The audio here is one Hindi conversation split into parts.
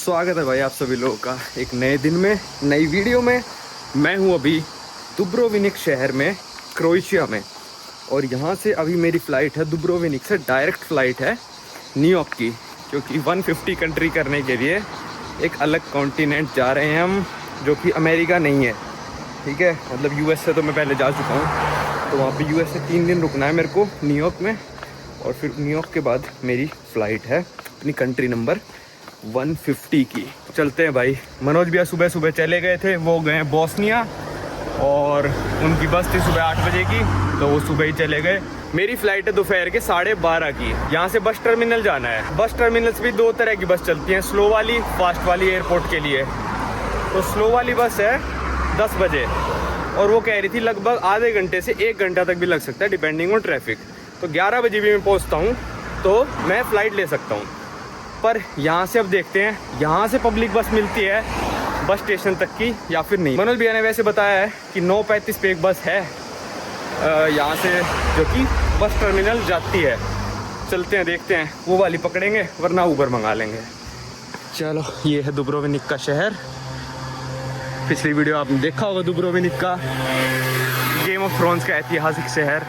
स्वागत है भाई आप सभी लोगों का एक नए दिन में, नई वीडियो में। मैं हूं अभी दुब्रोविनिक शहर में, क्रोएशिया में। और यहां से अभी मेरी फ़्लाइट है दुब्रोविनिक से, डायरेक्ट फ़्लाइट है न्यूयॉर्क की, क्योंकि 150 कंट्री करने के लिए एक अलग कॉन्टिनेंट जा रहे हैं हम, जो कि अमेरिका नहीं है। ठीक है, मतलब यूएस से तो मैं पहले जा चुका हूँ, तो वहाँ पे यूएस से 3 दिन रुकना है मेरे को न्यूयॉर्क में। और फिर न्यूयॉर्क के बाद मेरी फ़्लाइट है अपनी कंट्री नंबर 150 की। चलते हैं भाई। मनोज भैया सुबह सुबह चले गए थे, वो गए बोस्निया, और उनकी बस थी सुबह 8 बजे की, तो वो सुबह ही चले गए। मेरी फ़्लाइट है दोपहर के 12:30 की। यहाँ से बस टर्मिनल जाना है। बस टर्मिनल से भी 2 तरह की बस चलती हैं, स्लो वाली, फास्ट वाली एयरपोर्ट के लिए। तो स्लो वाली बस है 10 बजे, और वो कह रही थी लगभग आधे घंटे से 1 घंटा तक भी लग सकता है डिपेंडिंग ऑन ट्रैफिक। तो 11 बजे भी मैं पहुँचता हूँ तो मैं फ़्लाइट ले सकता हूँ। पर यहाँ से अब देखते हैं, यहाँ से पब्लिक बस मिलती है बस स्टेशन तक की या फिर नहीं। मनोज भैया ने वैसे बताया है कि 9:35 पे एक बस है यहाँ से, जो कि बस टर्मिनल जाती है। चलते हैं, देखते हैं, वो वाली पकड़ेंगे वरना ऊबर मंगा लेंगे। चलो, ये है दुब्रोविनिक का शहर। पिछली वीडियो आपने देखा होगा दुब्रोविनिक का, गेम ऑफ थ्रोन्स का ऐतिहासिक शहर।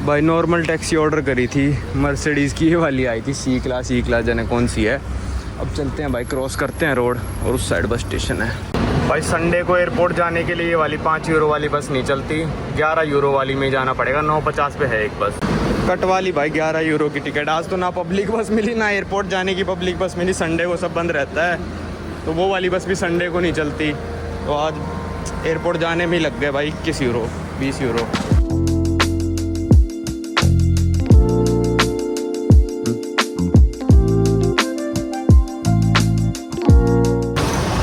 भाई नॉर्मल टैक्सी ऑर्डर करी थी, मर्सिडीज़ की, ये वाली आई थी सी क्लास जाने कौन सी है। अब चलते हैं भाई, क्रॉस करते हैं रोड, और उस साइड बस स्टेशन है। भाई संडे को एयरपोर्ट जाने के लिए ये वाली 5 यूरो वाली बस नहीं चलती, 11 यूरो वाली में जाना पड़ेगा। 9:50 पे है एक बस कट वाली भाई, 11 यूरो की टिकट। आज तो ना पब्लिक बस मिली, ना एयरपोर्ट जाने की पब्लिक बस मिली। संडे को सब बंद रहता है, तो वो वाली बस भी संडे को नहीं चलती। तो आज एयरपोर्ट जाने में ही लग गए भाई 21 यूरो, 20 यूरो।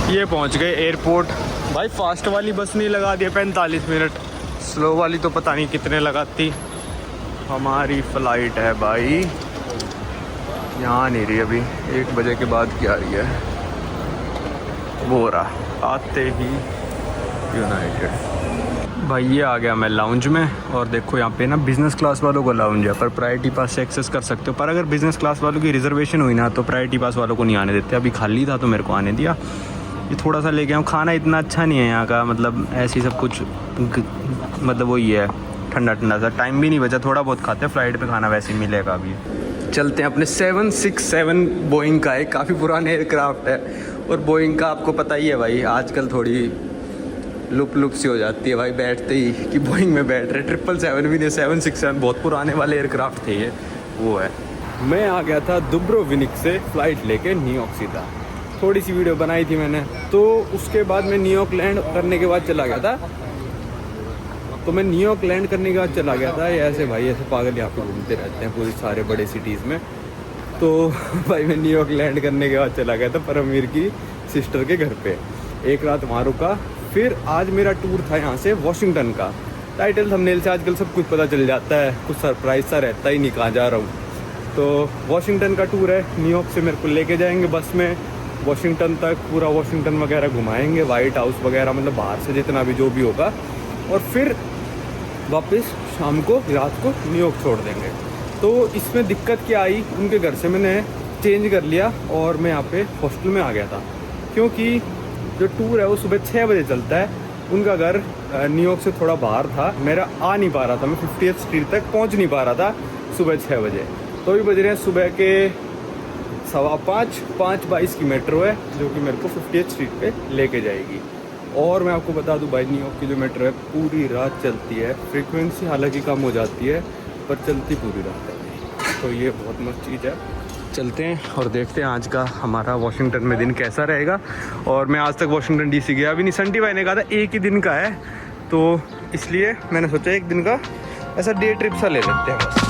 ये पहुंच गए एयरपोर्ट। भाई फास्ट वाली बस नहीं लगा दिया 45 मिनट, स्लो वाली तो पता नहीं कितने लगाती। हमारी फ़्लाइट है भाई, यहाँ नहीं रही अभी, 1 बजे के बाद क्या रही है, वो रहा आते ही यूनाइटेड। भाई ये आ गया मैं लाउंज में, और देखो यहाँ पे ना बिज़नेस क्लास वालों को लाउंज है, पर प्रायोरिटी पास से एक्सेस कर सकते हो। पर अगर बिज़नेस क्लास वालों की रिजर्वेशन हुई ना, तो प्रायोरिटी पास वालों को नहीं आने देते। अभी खाली था तो मेरे को आने दिया। ये थोड़ा सा ले गया हूँ। खाना इतना अच्छा नहीं है यहाँ का, मतलब ऐसी सब कुछ, मतलब वही है, ठंडा ठंडा सा। टाइम भी नहीं बचा, थोड़ा बहुत खाते हैं। फ़्लाइट पे खाना वैसे ही मिलेगा। अभी चलते हैं अपने 767 बोइंग का है, काफ़ी पुराने एयरक्राफ्ट है। और बोइंग का आपको पता ही है भाई, आजकल थोड़ी लुप सी हो जाती है भाई बैठते ही, कि बोइंग में बैठ रहे। 777 भी नहीं, 767 बहुत पुराने वाले एयरक्राफ्ट थे ये, वो है। मैं आ गया था दुब्रोविनिक से फ़्लाइट लेके न्यूयॉर्क सीधा। थोड़ी सी वीडियो बनाई थी मैंने, तो उसके बाद मैं न्यूयॉर्क लैंड करने के बाद चला गया था। ये ऐसे भाई ऐसे पागल यहाँ पे घूमते रहते हैं पूरी सारे बड़े सिटीज़ में। तो भाई मैं न्यूयॉर्क लैंड करने के बाद चला गया था परमवीर की सिस्टर के घर पे, एक रात वहाँ रुका। फिर आज मेरा टूर था यहाँ से वॉशिंगटन का। टाइटल थंबनेल से आजकल सब कुछ पता चल जाता है, कुछ सरप्राइज सा रहता ही नहीं कहाँ जा रहा हूँ। तो वॉशिंगटन का टूर है, न्यूयॉर्क से मेरे को लेके जाएंगे बस में वॉशिंगटन तक, पूरा वॉशिंगटन वगैरह घुमाएंगे, वाइट हाउस वगैरह, मतलब बाहर से जितना भी जो भी होगा। और फिर वापस शाम को, रात को न्यूयॉर्क छोड़ देंगे। तो इसमें दिक्कत क्या आई, उनके घर से मैंने चेंज कर लिया और मैं यहाँ पे हॉस्टल में आ गया था, क्योंकि जो टूर है वो सुबह 6 बजे चलता है। उनका घर न्यूयॉर्क से थोड़ा बाहर था, मेरा आ नहीं पा रहा था, मैं 50th स्ट्रीट तक पहुँच नहीं पा रहा था सुबह 6 बजे। तो भी बज रहे हैं सुबह के 5:15 की मेट्रो है, जो कि मेरे को 50th स्ट्रीट पे लेके जाएगी। और मैं आपको बता दूं भाई, न्यूयॉर्क की जो मेट्रो है पूरी रात चलती है। फ्रीक्वेंसी हालांकि कम हो जाती है, पर चलती पूरी रात है। तो ये बहुत मस्त चीज़ है। चलते हैं और देखते हैं आज का हमारा वॉशिंगटन में दिन कैसा रहेगा। और मैं आज तक वॉशिंगटन DC गया भी नहीं। संटी भाई ने कहा था एक ही दिन का है, तो इसलिए मैंने सोचा एक दिन का ऐसा डे ट्रिप सा ले लेते हैं बस।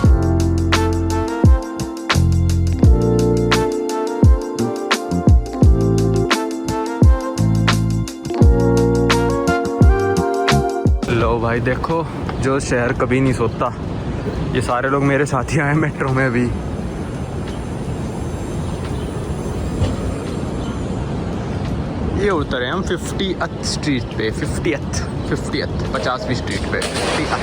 लो भाई देखो, जो शहर कभी नहीं सोता, ये सारे लोग मेरे साथ ही आए मेट्रो में अभी। ये उतरे हम 50th स्ट्रीट पे, 50th 50th 50वीं स्ट्रीट पे 50th।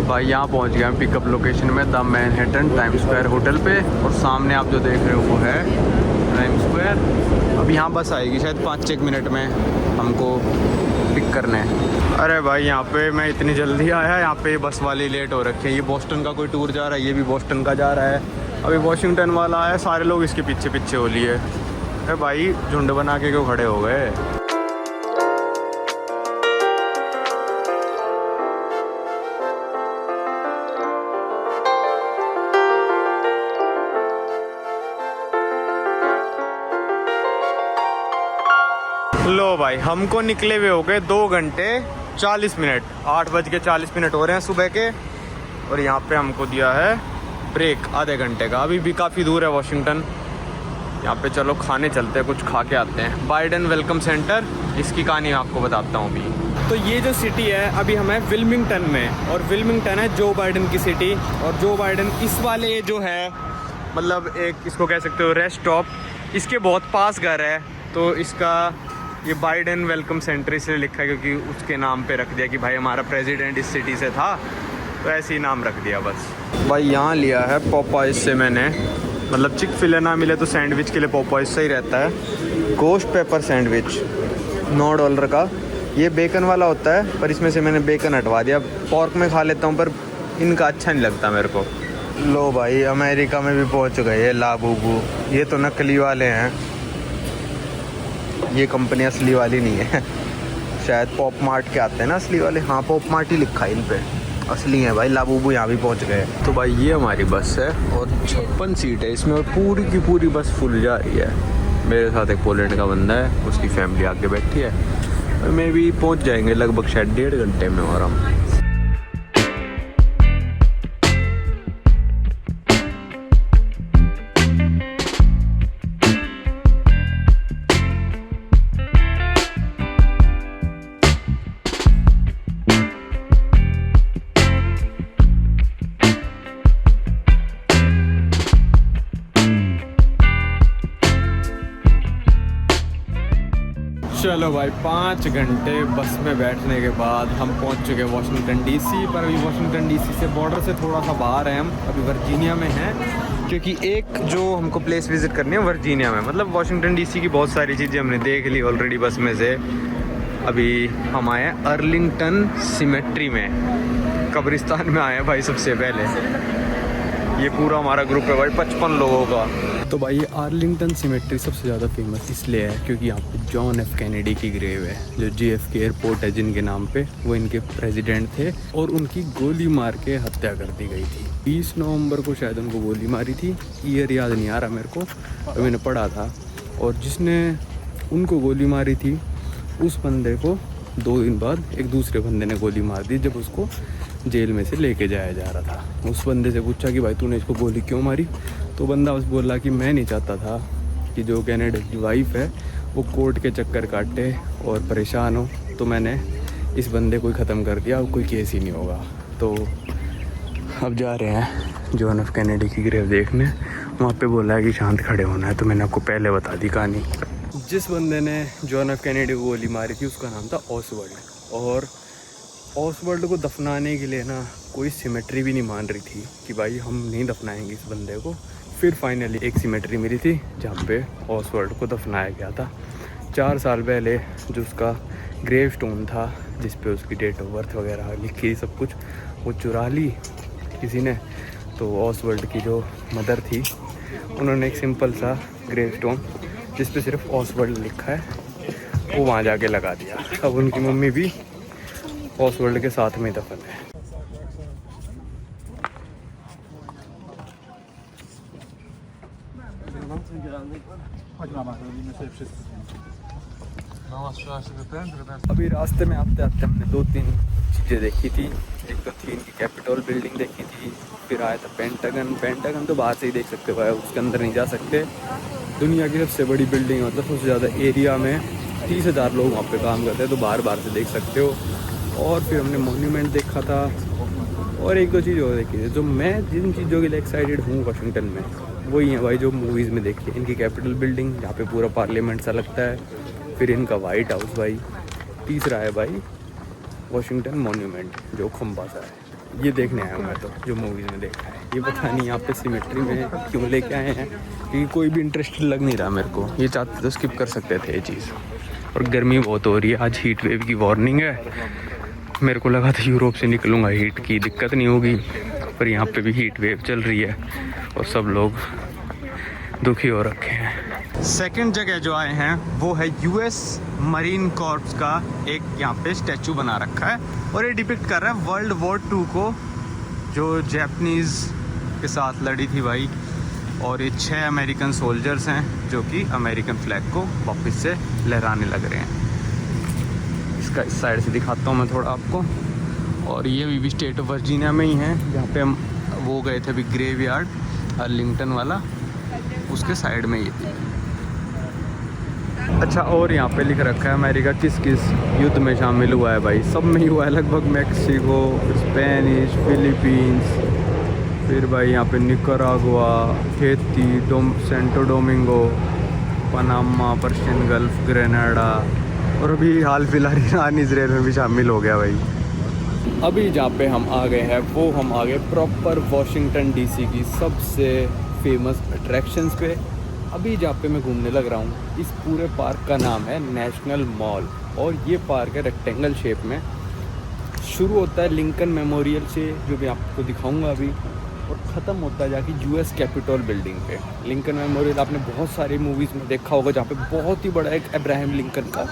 भाई यहाँ पहुँच गए हम पिकअप लोकेशन में, the Manhattan time square hotel पे। और सामने आप जो देख रहे हो वो है टाइम स्क्वायर। अब यहाँ बस आएगी शायद 5-6 मिनट में हमको पिक करने। अरे भाई यहाँ पे मैं इतनी जल्दी आया, यहाँ पे बस वाली लेट हो रखी है। ये बोस्टन का कोई टूर जा रहा है, ये भी बोस्टन का जा रहा है। अभी वॉशिंगटन वाला आया, सारे लोग इसके पीछे पीछे हो लिए। अरे भाई झुंड बना के क्यों खड़े हो गए? लो भाई हमको निकले हुए हो गए 2 घंटे 40 मिनट, 8:40 हो रहे हैं सुबह के। और यहाँ पे हमको दिया है ब्रेक आधे घंटे का। अभी भी काफ़ी दूर है वॉशिंगटन। यहाँ पे चलो खाने चलते हैं, कुछ खा के आते हैं। बाइडन वेलकम सेंटर, इसकी कहानी आपको बताता हूँ अभी। तो ये जो सिटी है अभी हम हैं विल्मिंगटन में, और विल्मिंगटन है जो बाइडन की सिटी। और जो बाइडन इस वाले जो है मतलब एक इसको कह सकते हो रेस्ट स्टॉप, इसके बहुत पास घर है। तो इसका ये बाइडन वेलकम सेंटर इसलिए लिखा है क्योंकि उसके नाम पे रख दिया कि भाई हमारा प्रेसिडेंट इस सिटी से था, तो ऐसे ही नाम रख दिया बस। भाई यहाँ लिया है पोपाइज से मैंने, मतलब चिक फिले ना मिले तो सैंडविच के लिए पोपाइज सही रहता है। गोश्त पेपर सैंडविच $9 का। ये बेकन वाला होता है, पर इसमें से मैंने बेकन हटवा दिया। पॉर्क में खा लेता हूँ पर इनका अच्छा नहीं लगता मेरे को। लो भाई अमेरिका में भी पहुँच गए लाबूबू। ये तो नकली वाले हैं, ये कंपनी असली वाली नहीं है। शायद पॉप मार्ट के आते हैं ना असली वाले। हाँ पॉप मार्ट ही लिखा है इन पे, असली है भाई। लाबूबू यहाँ भी पहुँच गए। तो भाई ये हमारी बस है और 56 सीट है इसमें, और पूरी की पूरी बस फुल जा रही है। मेरे साथ एक पोलैंड का बंदा है, उसकी फैमिली आके बैठी है। मैं भी पहुँच जाएंगे लगभग शायद 1.5 घंटे में। और हम चलो भाई 5 घंटे बस में बैठने के बाद हम पहुंच चुके हैं वॉशिंगटन डीसी। पर अभी वॉशिंगटन डीसी से बॉर्डर से थोड़ा सा बाहर है, हम अभी वर्जीनिया में हैं। क्योंकि एक जो हमको प्लेस विज़िट करनी है वर्जीनिया में, मतलब वॉशिंगटन डीसी की बहुत सारी चीज़ें हमने देख ली ऑलरेडी बस में से। अभी हम आए हैं अर्लिंगटन सिमेट्री में, कब्रिस्तान में आए हैं भाई सबसे पहले। ये पूरा हमारा ग्रुप है भाई 55 लोगों का। तो भाई ये आर्लिंगटन सिमेट्री सबसे ज़्यादा फेमस इसलिए है क्योंकि यहाँ पे जॉन एफ कैनेडी की ग्रेव है, जो JFK एयरपोर्ट है जिनके नाम पे, वो इनके प्रेसिडेंट थे। और उनकी गोली मार के हत्या कर दी गई थी। 20 नवंबर को शायद उनको गोली मारी थी, ईयर याद नहीं आ रहा मेरे को, तो मैंने पढ़ा था। और जिसने उनको गोली मारी थी उस बंदे को 2 दिन बाद एक दूसरे बंदे ने गोली मार दी, जब उसको जेल में से लेके जाया जा रहा था। उस बंदे से पूछा कि भाई तूने इसको गोली क्यों मारी, तो बंदा उस बोला कि मैं नहीं चाहता था कि जो कैनेडा की वाइफ है वो कोर्ट के चक्कर काटे और परेशान हो, तो मैंने इस बंदे को ही ख़त्म कर दिया, कोई केस ही नहीं होगा। तो अब जा रहे हैं जॉन एफ कैनेडी की ग्रेव देखने। वहाँ पे बोला है कि शांत खड़े होना है, तो मैंने आपको पहले बता दी कहानी। जिस बंदे ने जॉन एफ कैनेडी को गोली मारी थी उसका नाम था ऑसवर्ल्ड। और ऑसवर्ल्ड को दफनाने के लिए ना कोई सिमेट्री भी नहीं मान रही थी कि भाई हम नहीं दफनाएंगे इस बंदे को। फिर फाइनली एक सिमेट्री मिली थी जहाँ पे ऑसवर्ल्ड को दफनाया गया था। 4 साल पहले जो उसका ग्रेव स्टोन था जिस पे उसकी डेट ऑफ बर्थ वगैरह लिखी सब कुछ, वो चुरा ली किसी ने। तो ऑसवर्ल्ड की जो मदर थी उन्होंने एक सिंपल सा ग्रेव स्टोन जिस पे सिर्फ ऑसवर्ल्ड लिखा है वो वहाँ जाके लगा दिया। अब उनकी मम्मी भी ऑसवर्ल्ड के साथ में दफन है। अभी रास्ते में आते आते हमने 2-3 चीज़ें देखी थी। एक तो थी इनकी कैपिटल बिल्डिंग देखी थी, फिर आया था पेंटागन तो बाहर से ही देख सकते हो, उसके अंदर नहीं जा सकते। दुनिया की सबसे बड़ी बिल्डिंग, मतलब सबसे ज़्यादा एरिया में 30,000 लोग वहाँ पे काम करते हैं, तो बाहर से देख सकते हो। और फिर हमने मॉन्यूमेंट देखा था और 1-2 चीज़ और देखी थी। जो मैं जिन चीज़ों के लिए एक्साइटेड हूँ वाशिंगटन में वही है भाई जो मूवीज़ में देखी है। इनकी कैपिटल बिल्डिंग जहाँ पे पूरा पार्लियामेंट सा लगता है, फिर इनका वाइट हाउस भाई, तीसरा है भाई वाशिंगटन मॉन्यूमेंट जो खंबा सा है। ये देखने आया हूँ मैं तो, जो मूवीज़ में देखा है। ये पता नहीं यहाँ पे सिमेट्री में क्यों लेके आए हैं, क्योंकि कोई भी इंटरेस्ट लग नहीं रहा मेरे को। ये चाहते तो स्किप कर सकते थे ये चीज़। और गर्मी बहुत हो रही है, आज हीट वेव की वार्निंग है। मेरे को लगा था यूरोप से निकलूँगा हीट की दिक्कत नहीं होगी, पर यहाँ पे भी हीट वेव चल रही है और सब लोग दुखी हो रखे हैं। सेकंड जगह जो आए हैं वो है यूएस मरीन कॉर्प्स का एक यहाँ पे स्टैचू बना रखा है, और ये डिपिक्ट कर रहा है वर्ल्ड वॉर 2 को, जो जैपनीज़ के साथ लड़ी थी भाई। और ये 6 अमेरिकन सोल्जर्स हैं जो कि अमेरिकन फ्लैग को वापस से लहराने लग रहे हैं। इसका इस साइड से दिखाता हूँ मैं थोड़ा आपको। और ये भी स्टेट ऑफ वर्जीनिया में ही है, जहाँ पे हम वो गए थे अभी ग्रेवयार्ड अर्लिंगटन वाला, उसके साइड में ये थी। अच्छा, और यहाँ पे लिख रखा है अमेरिका किस किस युद्ध में शामिल हुआ है भाई। सब में ही हुआ है लगभग, मैक्सिको, स्पेनिश, फिलीपींस, फिर भाई यहाँ पे Nicaragua, Haiti, Santo Domingo, Panama, Persian gulf, Grenada, और अभी हाल फिलहाल ईरान इजराइल में भी शामिल हो गया भाई। अभी जहाँ पे हम आ गए हैं वो हम आ गए प्रॉपर वॉशिंगटन डीसी की सबसे फेमस अट्रैक्शंस पे। अभी जहाँ पे मैं घूमने लग रहा हूँ, इस पूरे पार्क का नाम है नेशनल मॉल, और ये पार्क है रेक्टेंगल शेप में। शुरू होता है लिंकन मेमोरियल से, जो मैं आपको दिखाऊंगा अभी, और ख़त्म होता है जाके यूएस कैपिटल बिल्डिंग पे। लिंकन मेमोरियल आपने बहुत सारी मूवीज़ में देखा होगा, जहाँ पे बहुत ही बड़ा एक अब्राहम लिंकन का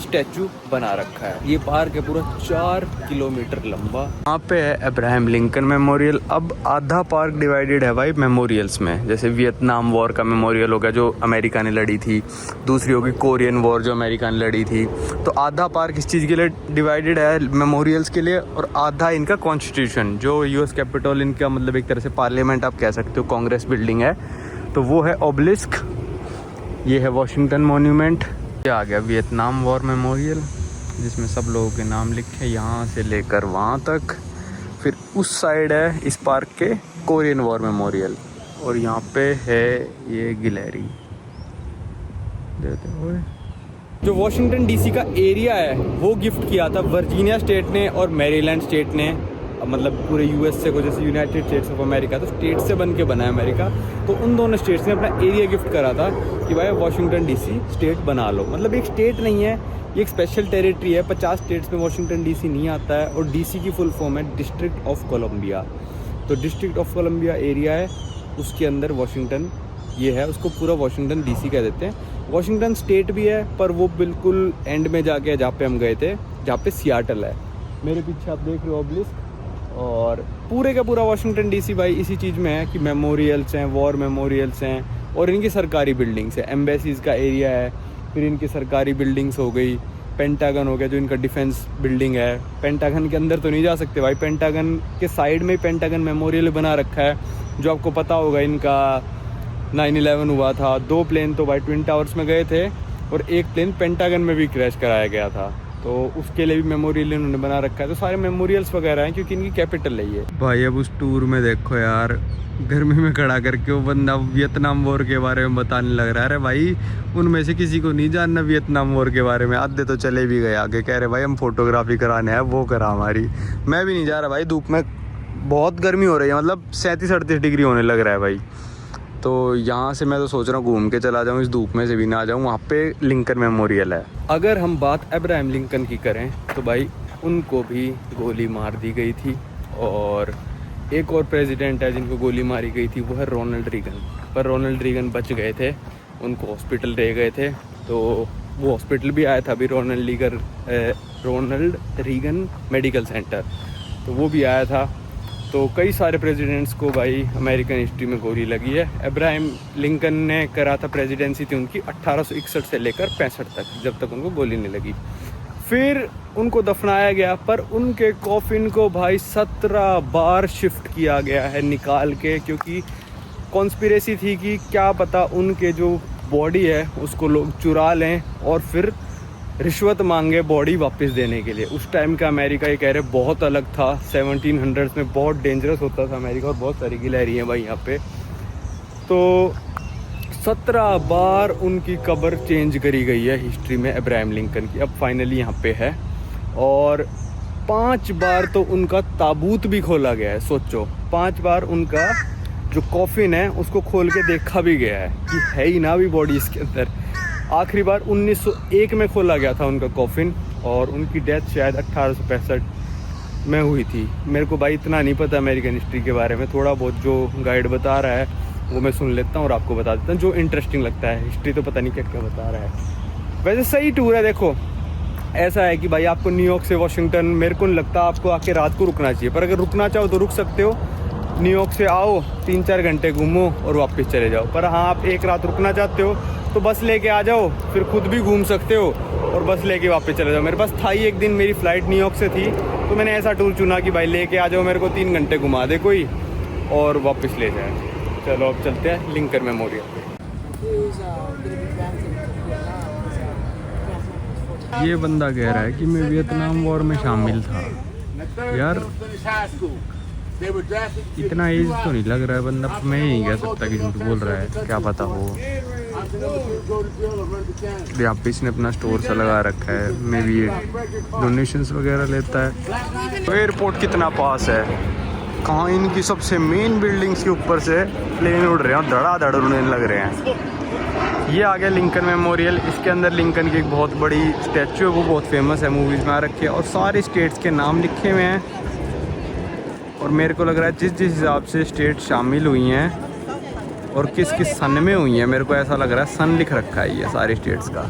स्टैचू बना रखा है। ये पार्क है पूरा 4 किलोमीटर लंबा। यहाँ पे है अब्राहम लिंकन मेमोरियल। अब आधा पार्क डिवाइडेड है भाई मेमोरियल्स में, जैसे वियतनाम वॉर का मेमोरियल हो गया जो अमेरिका ने लड़ी थी, दूसरी होगी कोरियन वॉर जो अमेरिका ने लड़ी थी। तो आधा पार्क इस चीज़ के लिए डिवाइडेड है मेमोरियल्स के लिए, और आधा इनका कॉन्स्टिट्यूशन, जो यूएस कैपिटल इनका मतलब एक तरह से पार्लियामेंट आप कह सकते हो, कांग्रेस बिल्डिंग है, तो वो है ओबलिस्क। ये है वॉशिंगटन मॉन्यूमेंट। ये आ गया वियतनाम वॉर मेमोरियल, जिसमें सब लोगों के नाम लिखे यहाँ से लेकर वहाँ तक। फिर उस साइड है इस पार्क के कोरियन वॉर मेमोरियल, और यहाँ पे है ये गैलरी। जो वॉशिंगटन डीसी का एरिया है वो गिफ्ट किया था वर्जीनिया स्टेट ने और मैरीलैंड स्टेट ने, मतलब पूरे यूएस से को, जैसे यूनाइटेड स्टेट्स ऑफ अमेरिका तो स्टेट से बन के बना है अमेरिका, तो उन दोनों स्टेट्स ने अपना एरिया गिफ्ट करा था कि भाई वॉशिंगटन डीसी स्टेट बना लो। मतलब एक स्टेट नहीं है, ये एक स्पेशल टेरिटरी है। 50 स्टेट्स में वॉशिंगटन डीसी नहीं आता है, और डीसी की फुल फॉर्म है डिस्ट्रिक्ट ऑफ कोलंबिया। तो डिस्ट्रिक्ट ऑफ कोलंबिया एरिया है, उसके अंदर वॉशिंगटन ये है, उसको पूरा वॉशिंगटन डीसी कह देते हैं। वॉशिंगटन स्टेट भी है, पर वो बिल्कुल एंड में जाके जहाँ पे हम गए थे, जहाँ पे सियाटल है। मेरे पीछे आप देख रहे हो ऑब्लिस्क, और पूरे का पूरा वॉशिंगटन डीसी भाई इसी चीज़ में है कि मेमोरियल्स हैं, वॉर मेमोरियल्स हैं, और इनकी सरकारी बिल्डिंग्स है। एम्बेसीज़ का एरिया है, फिर इनकी सरकारी बिल्डिंग्स हो गई। पेंटागन हो गया जो इनका डिफेंस बिल्डिंग है। पेंटागन के अंदर तो नहीं जा सकते भाई, पेंटागन के साइड में ही पेंटागन मेमोरियल बना रखा है, जो आपको पता होगा इनका 9/11 हुआ था। 2 प्लेन तो भाई ट्विन टावर्स में गए थे, और एक प्लेन पेंटागन में भी क्रैश कराया गया था, तो उसके लिए भी मेमोरियल इन्होंने बना रखा है। तो सारे मेमोरियल्स वगैरह हैं क्योंकि इनकी कैपिटल है ये भाई। अब उस टूर में देखो यार, गर्मी में खड़ा करके वो बंदा वियतनाम वॉर के बारे में बताने लग रहा है। अरे भाई उनमें से किसी को नहीं जानना वियतनाम वॉर के बारे में, आधे तो चले भी गए आगे, कह रहे भाई हम फोटोग्राफी कराने हैं, वो करा हमारी। मैं भी नहीं जा रहा भाई, धूप में बहुत गर्मी हो रही है, मतलब 37-38 डिग्री होने लग रहा है भाई। तो यहाँ से मैं तो सोच रहा हूँ घूम के चला जाऊँ, इस धूप में से भी ना जाऊँ। वहाँ पे लिंकन मेमोरियल है। अगर हम बात अब्राहम लिंकन की करें तो भाई उनको भी गोली मार दी गई थी, और एक और प्रेसिडेंट है जिनको गोली मारी गई थी, वो है रोनाल्ड रीगन। पर रोनाल्ड रीगन बच गए थे, उनको हॉस्पिटल ले गए थे, तो वो हॉस्पिटल भी आया था अभी रोनाल्ड रीगन मेडिकल सेंटर, तो वो भी आया था। तो कई सारे प्रेसिडेंट्स को भाई अमेरिकन हिस्ट्री में गोली लगी है। अब्राहम लिंकन ने करा था, प्रेसिडेंसी थी उनकी 1861 से लेकर 65 तक, जब तक उनको गोली नहीं लगी। फिर उनको दफनाया गया, पर उनके कॉफिन को भाई 17 बार शिफ्ट किया गया है निकाल के, क्योंकि कॉन्स्पिरेसी थी कि क्या पता उनके जो बॉडी है उसको लोग चुरा लें और फिर रिश्वत मांगे बॉडी वापस देने के लिए। उस टाइम का अमेरिका ये कह रहे बहुत अलग था, 1700s में बहुत डेंजरस होता था अमेरिका, और बहुत सारी गिलहरी हैं भाई यहाँ पे। तो 17 बार उनकी कब्र चेंज करी गई है हिस्ट्री में अब्राहम लिंकन की। अब फाइनली यहाँ पे है, और 5 बार तो उनका ताबूत भी खोला गया है। सोचो 5 बार उनका जो कॉफिन है उसको खोल के देखा भी गया है कि है ही ना भी बॉडी इसके अंदर। आखिरी बार 1901 में खोला गया था उनका कॉफिन और उनकी डेथ शायद 1865 में हुई थी। मेरे को भाई इतना नहीं पता अमेरिकन हिस्ट्री के बारे में, थोड़ा बहुत जो गाइड बता रहा है वो मैं सुन लेता हूँ और आपको बता देता हूँ जो इंटरेस्टिंग लगता है। हिस्ट्री तो पता नहीं क्या क्या बता रहा है। वैसे सही टूर है। देखो ऐसा है कि भाई आपको न्यूयॉर्क से वाशिंगटन, मेरे को नहीं लगता आपको आके रात को रुकना चाहिए, पर अगर रुकना चाहो तो रुक सकते हो। न्यूयॉर्क से आओ 3-4 घंटे घूमो और वापस चले जाओ। पर हाँ आप एक रात रुकना चाहते हो तो बस लेके आ जाओ, फिर खुद भी घूम सकते हो और बस लेके वापस चले जाओ। मेरे पास था ही एक दिन, मेरी फ़्लाइट न्यूयॉर्क से थी तो मैंने ऐसा टूर चुना कि भाई लेके आ जाओ, मेरे को 3 घंटे घुमा दे कोई और वापस ले जाए। चलो अब चलते हैं लिंकन मेमोरियल। ये बंदा कह रहा है कि मैं वियतनाम वॉर में शामिल था। यार इतना एज तो नहीं लग रहा है बंदा, मैं ही कह सकता कि झूठ बोल रहा है, क्या पता हो। यहाँ पे इसने अपना स्टोर सा लगा रखा है, मे बी ये डोनेशंस वगैरह लेता है। तो एयरपोर्ट कितना पास है, कहाँ इनकी सबसे मेन बिल्डिंग्स के ऊपर से प्लेन उड़ रहे हैं और धड़ाधड़ उड़ने लग रहे हैं। ये आ गया लिंकन मेमोरियल। इसके अंदर लिंकन की एक बहुत बड़ी स्टैचू है, वो बहुत फेमस है, मूवीज़ में आ रखी है और सारे स्टेट्स के नाम लिखे हुए हैं। और मेरे को लग रहा है जिस जिस हिसाब से स्टेट शामिल हुई हैं और किस किस सन में हुई हैं, मेरे को ऐसा लग रहा है सन लिख रखा है ये सारे स्टेट्स का।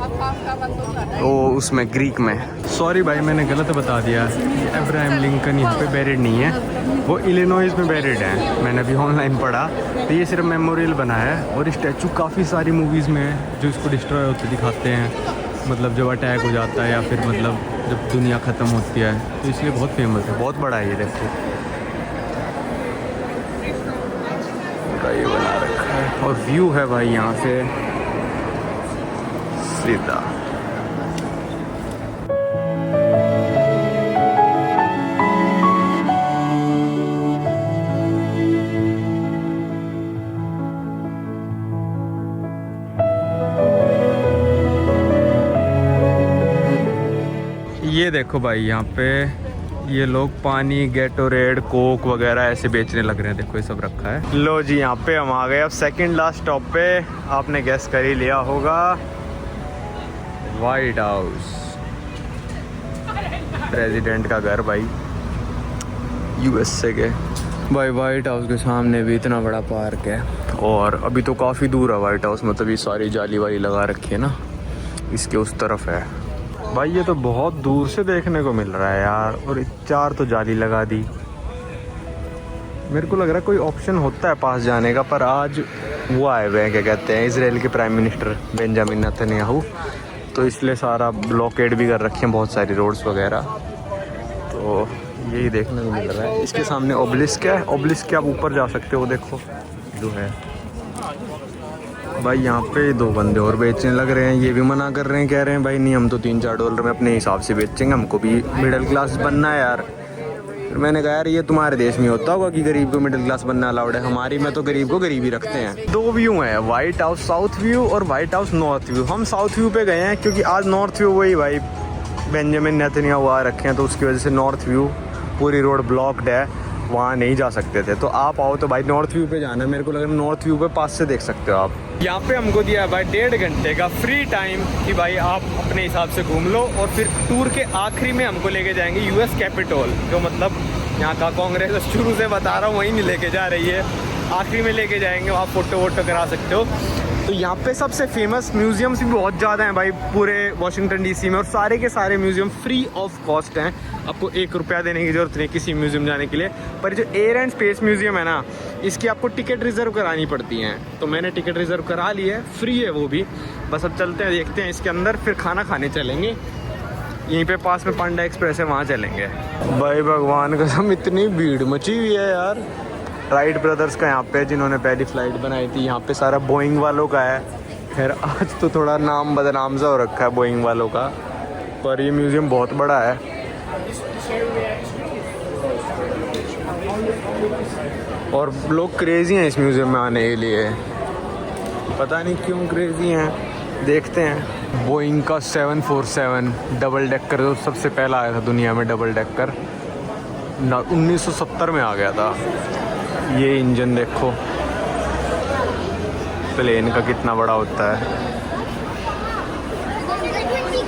तो उसमें ग्रीक में, सॉरी भाई मैंने गलत बता दिया, अब्राहम लिंकन यहाँ पे बैरिड नहीं है, वो इलिनॉइस में बैरिड है। मैंने अभी ऑनलाइन पढ़ा तो ये सिर्फ मेमोरियल बना है और स्टैचू काफ़ी सारी मूवीज़ में है जो इसको डिस्ट्रॉय होते दिखाते हैं, मतलब जब अटैक हो जाता है या फिर मतलब जब दुनिया ख़त्म होती है, तो इसलिए बहुत फेमस है, बहुत बड़ा है ये। देखो ये बना रखा है और व्यू है भाई यहाँ से सीधा। ये देखो भाई यहाँ पे ये लोग पानी, गेटोरेड, कोक वगैरह ऐसे बेचने लग रहे हैं। देखो ये सब रखा है। लो जी यहाँ पे हम आ गए अब सेकंड लास्ट स्टॉप पे। आपने गेस कर ही लिया होगा, वाइट हाउस, प्रेसिडेंट का घर भाई, यूएसए के। भाई वाइट हाउस के सामने भी इतना बड़ा पार्क है और अभी तो काफ़ी दूर है वाइट हाउस, मतलब ये सारी जाली वाली लगा रखी है ना, इसके उस तरफ है भाई। ये तो बहुत दूर से देखने को मिल रहा है यार, और 4 तो जाली लगा दी। मेरे को लग रहा है कोई ऑप्शन होता है पास जाने का, पर आज वो आए हुए हैं, क्या कहते हैं, इजराइल के प्राइम मिनिस्टर बेंजामिन नेतन्याहू, तो इसलिए सारा ब्लॉकेड भी कर रखे हैं बहुत सारी रोड्स वगैरह, तो यही देखने को मिल रहा है। इसके सामने ओबलिस्क है, ओबलिस्क के आप ऊपर जा सकते हो, देखो जो है भाई। यहाँ पे 2 बंदे और बेचने लग रहे हैं, ये भी मना कर रहे हैं, कह रहे हैं भाई नहीं हम तो $3-4 में अपने हिसाब से बेचेंगे, हमको भी मिडिल क्लास बनना है यार। फिर मैंने कहा यार ये तुम्हारे देश में होता होगा कि गरीब को मिडिल क्लास बनना अलाउड है, हमारी में तो गरीब को गरीब ही रखते हैं। 2 व्यू हैं, वाइट हाउस साउथ व्यू और वाइट हाउस नॉर्थ व्यू। हम साउथ व्यू पे गए हैं क्योंकि आज नॉर्थ व्यू वही भाई बेंजामिन नेतन्याहू आ रखे हैं, तो उसकी वजह से नॉर्थ व्यू पूरी रोड ब्लॉक्ड है, वहाँ नहीं जा सकते थे। तो आप आओ तो भाई नॉर्थ व्यू पे जाना है, मेरे को लग रहा है नॉर्थ व्यू पे पास से देख सकते हो आप। यहाँ पे हमको दिया है भाई 1.5 घंटे का फ्री टाइम कि भाई आप अपने हिसाब से घूम लो, और फिर टूर के आखिरी में हमको लेके जाएंगे यूएस कैपिटल, जो मतलब यहाँ का कांग्रेस शुरू से बता रहा हूँ वहीं नहीं लेके जा रही है, आखिरी में लेके जाएंगे, आप फोटो वोटो करा सकते हो। तो यहाँ पे सबसे फेमस म्यूजियम्स भी बहुत ज़्यादा हैं भाई पूरे वाशिंगटन डीसी में, और सारे के सारे म्यूजियम फ्री ऑफ कॉस्ट हैं, आपको 1 रुपया देने की ज़रूरत नहीं किसी म्यूजियम जाने के लिए। पर जो एयर एंड स्पेस म्यूजियम है ना, इसकी आपको टिकट रिज़र्व करानी पड़ती हैं, तो मैंने टिकट रिज़र्व करा ली है, फ्री है वो भी। बस अब चलते हैं, देखते हैं इसके अंदर, फिर खाना खाने चलेंगे। यहीं पे पास में पांडा एक्सप्रेस है, वहाँ चलेंगे। भाई भगवान कसम इतनी भीड़ मची हुई है यार। राइट ब्रदर्स का यहाँ पे, जिन्होंने पहली फ़्लाइट बनाई थी, यहाँ पे सारा बोइंग वालों का है। खैर आज तो थोड़ा नाम बदनाम सा हो रखा है बोइंग वालों का, पर ये म्यूज़ियम बहुत बड़ा है। और लोग क्रेज़ी हैं इस म्यूज़ियम में आने के लिए, पता नहीं क्यों क्रेज़ी हैं, देखते हैं। बोइंग का 747 डबल डेकर, जो सबसे पहला आया था दुनिया में डबल डेकर, 1970 में आ गया था। ये इंजन देखो प्लेन का कितना बड़ा होता है।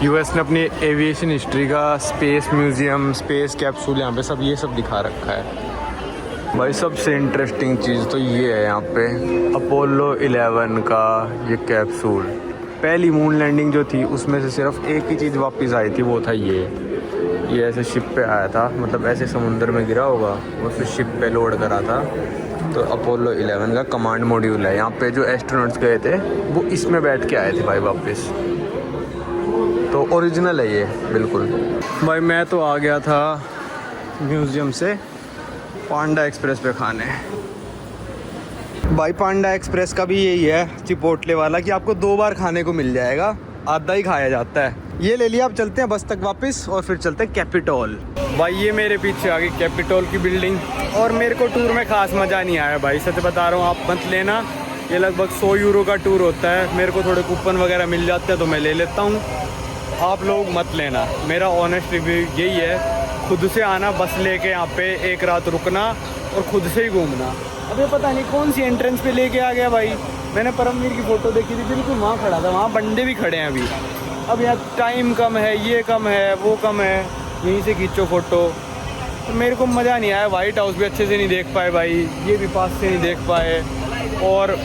यूएस ने अपनी एविएशन हिस्ट्री का स्पेस म्यूज़ियम, स्पेस कैप्सूल यहाँ पे सब ये सब दिखा रखा है। भाई सबसे इंटरेस्टिंग चीज़ तो ये है यहाँ पे अपोलो 11 का ये कैप्सूल। पहली मून लैंडिंग जो थी उसमें से सिर्फ एक ही चीज़ वापस आई थी, वो था ये ऐसे शिप पे आया था, मतलब ऐसे समुद्र में गिरा होगा और फिर शिप पे लोड करा था। तो अपोलो 11 का कमांड मॉड्यूल है। यहाँ पे जो एस्ट्रोनॉट्स गए थे वो इसमें बैठ के आए थे भाई वापस। तो ओरिजिनल है ये बिल्कुल। भाई मैं तो आ गया था म्यूज़ियम से पांडा एक्सप्रेस पे खाने। भाई पांडा एक्सप्रेस का भी यही है चिपोटले वाला कि आपको 2 बार खाने को मिल जाएगा, आधा ही खाया जाता है। ये ले लिया, अब चलते हैं बस तक वापस और फिर चलते हैं कैपिटोल। भाई ये मेरे पीछे आ गई कैपिटोल की बिल्डिंग और मेरे को टूर में खास मज़ा नहीं आया भाई, सच बता रहा हूँ। आप मत लेना, ये लगभग 100 यूरो का टूर होता है। मेरे को थोड़े कूपन वगैरह मिल जाते हैं तो मैं ले लेता हूँ, आप लोग मत लेना। मेरा ऑनेस्ट रिव्यू यही है, खुद से आना, बस लेके यहाँ पे एक रात रुकना और खुद से ही घूमना। अबे पता नहीं कौन सी एंट्रेंस पे लेके आ गया भाई। मैंने परमवीर की फ़ोटो देखी थी, बिल्कुल वहाँ खड़ा था, वहाँ बंदे भी खड़े हैं अभी। अब यहाँ टाइम कम है, ये कम है, वो कम है, यहीं से खींचो फ़ोटो। तो मेरे को मज़ा नहीं आया। वाइट हाउस भी अच्छे से नहीं देख पाए भाई, ये भी पास से नहीं देख पाए, और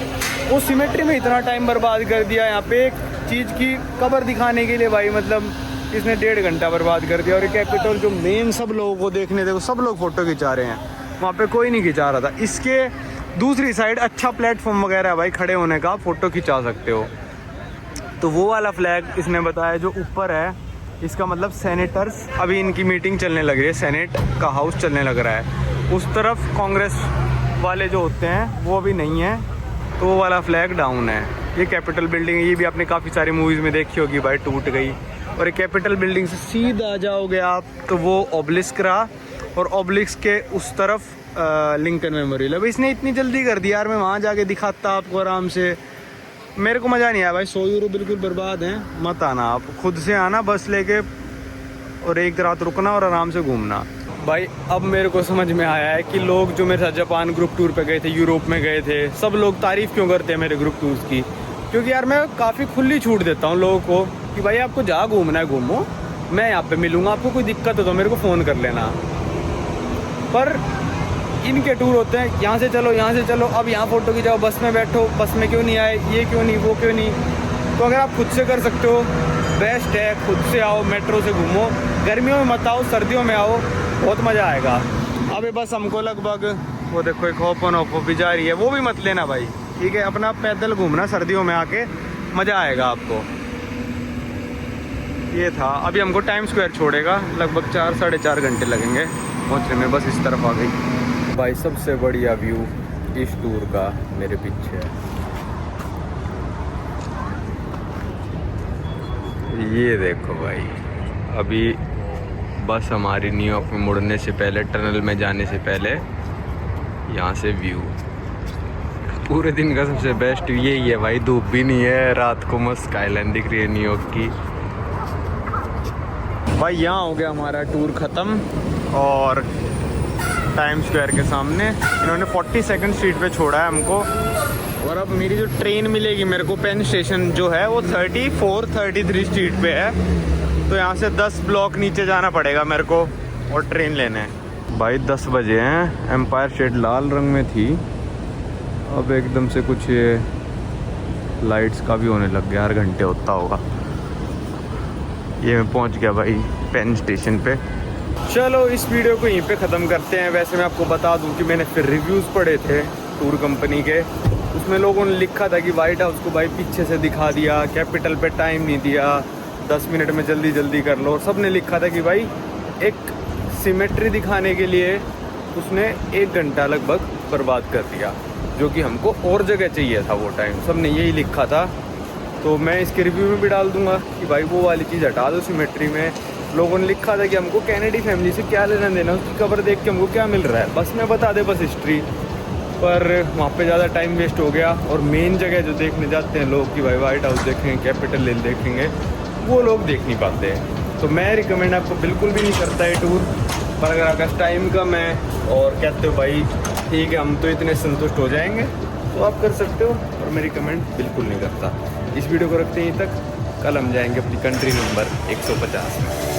वो सिमेट्री में इतना टाइम बर्बाद कर दिया। यहाँ पे एक चीज़ की कबर दिखाने के लिए भाई मतलब इसने 1.5 घंटा बर्बाद कर दिया। और ये कैपिटल जो मेन सब लोगों को देखने थे, वो सब लोग फ़ोटो खिंचा रहे हैं, वहाँ पे कोई नहीं खिंचा रहा था। इसके दूसरी साइड अच्छा प्लेटफॉर्म वगैरह है भाई, खड़े होने का, फ़ोटो खिंचा सकते हो। तो वो वाला फ्लैग इसने बताया जो ऊपर है, इसका मतलब सेनेटर्स, अभी इनकी मीटिंग चलने लग रही है, सेनेट का हाउस चलने लग रहा है। उस तरफ कांग्रेस वाले जो होते हैं वो अभी नहीं है, तो वो वाला फ्लैग डाउन है। ये कैपिटल बिल्डिंग है, ये भी आपने काफ़ी सारी मूवीज़ में देखी होगी भाई, टूट गई। और ये कैपिटल बिल्डिंग से सीधा जाओगे आप तो वो ओबलिस्क रहा, और ओबलिस्क के उस तरफ लिंकन मेमोरियल है। भाई इसने इतनी जल्दी कर दिया यार, मैं वहाँ जाके दिखाता आपको आराम से। मेरे को मज़ा नहीं आया भाई, 100 यूरो बिल्कुल बर्बाद हैं। मत आना, आप खुद से आना बस लेके और एक रात रुकना और आराम से घूमना। भाई अब मेरे को समझ में आया है कि लोग जो मेरे साथ जापान ग्रुप टूर पे गए थे, यूरोप में गए थे, सब लोग तारीफ़ क्यों करते हैं मेरे ग्रुप टूर्स की। क्योंकि यार मैं काफ़ी खुली छूट देता हूँ लोगों को कि भाई आपको जहाँ घूमना है घूमो, मैं यहाँ पे मिलूँगा, आपको कोई दिक्कत हो तो मेरे को फ़ोन कर लेना। पर इनके टूर होते हैं यहाँ से चलो, यहाँ से चलो, अब यहाँ फ़ोटो खिंचाओ, बस में बैठो, बस में क्यों नहीं आए, ये क्यों नहीं, वो क्यों नहीं। तो अगर आप खुद से कर सकते हो बेस्ट है, खुद से आओ, मेट्रो से घूमो, गर्मियों में मत आओ, सर्दियों में आओ, बहुत मज़ा आएगा। अभी बस हमको लगभग वो देखो एक ओपन ओपो भी जा रही है, वो भी मत लेना भाई, ठीक है। अपना पैदल घूमना सर्दियों में आके, मज़ा आएगा आपको। ये था, अभी हमको टाइम स्क्वायर छोड़ेगा, लगभग 4-4.5 घंटे लगेंगे पहुँचने में। बस इस तरफ आ गई भाई। सबसे बढ़िया व्यू इस टूर का मेरे पीछे है, ये देखो भाई। अभी बस हमारी न्यूयॉर्क में मुड़ने से पहले, टनल में जाने से पहले, यहाँ से व्यू पूरे दिन का सबसे बेस्ट यही है भाई। धूप भी नहीं है, रात को मस्त स्काईलाइन दिख रही है न्यूयॉर्क की। भाई यहाँ हो गया हमारा टूर ख़त्म, और टाइम स्क्वायर के सामने इन्होंने 42nd स्ट्रीट पे छोड़ा है हमको। और अब मेरी जो ट्रेन मिलेगी मेरे को, पेन स्टेशन जो है वो 34-33 स्ट्रीट पे है, तो यहाँ से 10 ब्लॉक नीचे जाना पड़ेगा मेरे को और ट्रेन लेने। भाई 10 बजे हैं, एम्पायर स्टेट लाल रंग में थी, अब एकदम से कुछ ये लाइट्स का भी होने लग गया, हर घंटे होता होगा। ये मैं पहुँच गया भाई पेन स्टेशन पे। चलो इस वीडियो को यहीं पे ख़त्म करते हैं। वैसे मैं आपको बता दूं कि मैंने फिर रिव्यूज़ पढ़े थे टूर कंपनी के, उसमें लोगों ने लिखा था कि वाइट हाउस को भाई पीछे से दिखा दिया, कैपिटल पे टाइम नहीं दिया, 10 मिनट में जल्दी जल्दी कर लो। और सब ने लिखा था कि भाई एक सिमेट्री दिखाने के लिए उसने 1 घंटा लगभग बर्बाद कर दिया, जो कि हमको और जगह चाहिए था वो टाइम। सब ने यही लिखा था, तो मैं इसके रिव्यू में भी डाल दूँगा कि भाई वो वाली चीज़ हटा दो सिमेट्री में। लोगों ने लिखा था कि हमको कैनेडी फैमिली से क्या लेना देना, उसकी कवर देख के हमको क्या मिल रहा है, बस मैं बता दे बस हिस्ट्री। पर वहाँ पे ज़्यादा टाइम वेस्ट हो गया, और मेन जगह जो देखने जाते हैं लोग कि भाई वाइट हाउस देखेंगे, कैपिटल हिल देखेंगे, वो लोग देख नहीं पाते हैं। तो मैं रिकमेंड आपको बिल्कुल भी नहीं करता है टूर। पर अगर आपका टाइम कम है और कहते हो भाई ठीक है हम तो इतने संतुष्ट हो जाएंगे, तो आप कर सकते हो, और मैं रिकमेंड बिल्कुल नहीं करता। इस वीडियो को रखते हैं यहीं तक, कल हम जाएंगे अपनी कंट्री नंबर 150 में।